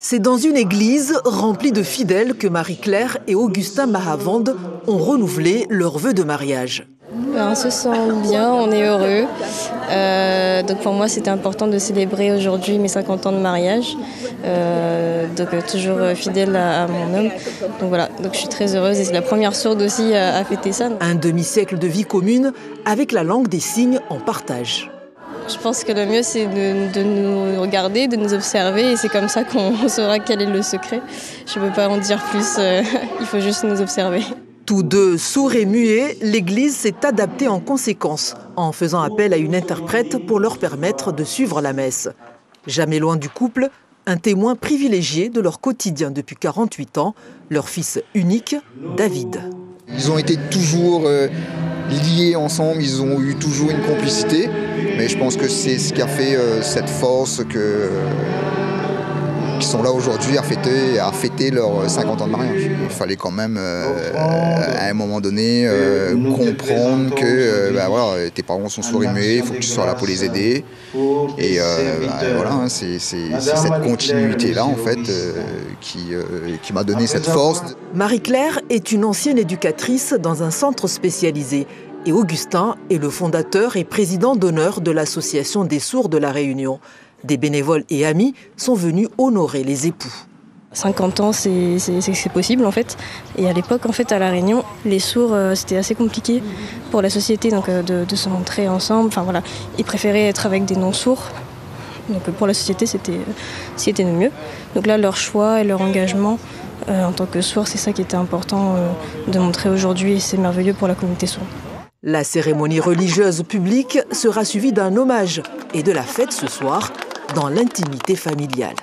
C'est dans une église remplie de fidèles que Marie-Claire et Augustin Mahavande ont renouvelé leur vœu de mariage. On se sent bien, on est heureux. Donc pour moi, c'était important de célébrer aujourd'hui mes 50 ans de mariage. Toujours fidèle à mon homme. Donc voilà, donc je suis très heureuse et c'est la première sourde aussi à fêter ça. Un demi-siècle de vie commune avec la langue des signes en partage. Je pense que le mieux, c'est de nous regarder, de nous observer et c'est comme ça qu'on saura quel est le secret. Je ne peux pas en dire plus, il faut juste nous observer. Tous deux sourds et muets, l'église s'est adaptée en conséquence, en faisant appel à une interprète pour leur permettre de suivre la messe. Jamais loin du couple, un témoin privilégié de leur quotidien depuis 48 ans, leur fils unique, David. Ils ont été toujours liés ensemble, ils ont eu toujours une complicité, mais je pense que c'est ce qui a fait cette force qu'ils sont là aujourd'hui à fêter leurs 50 ans de mariage. Il fallait quand même, à un moment donné, comprendre que voilà, tes parents sont sourds et muets, il faut que tu sois là pour les aider. Et voilà, c'est cette continuité-là, en fait, qui m'a donné cette force. Marie-Claire est une ancienne éducatrice dans un centre spécialisé. Et Augustin est le fondateur et président d'honneur de l'Association des sourds de La Réunion. Des bénévoles et amis sont venus honorer les époux. 50 ans, c'est possible en fait. Et à l'époque, en fait, à La Réunion, les sourds, c'était assez compliqué pour la société donc, de se montrer ensemble. Enfin, voilà. Ils préféraient être avec des non-sourds. Donc pour la société, c'était le mieux. Donc là, leur choix et leur engagement en tant que sourds, c'est ça qui était important de montrer aujourd'hui. Et c'est merveilleux pour la communauté sourde. La cérémonie religieuse publique sera suivie d'un hommage et de la fête ce soir dans l'intimité familiale.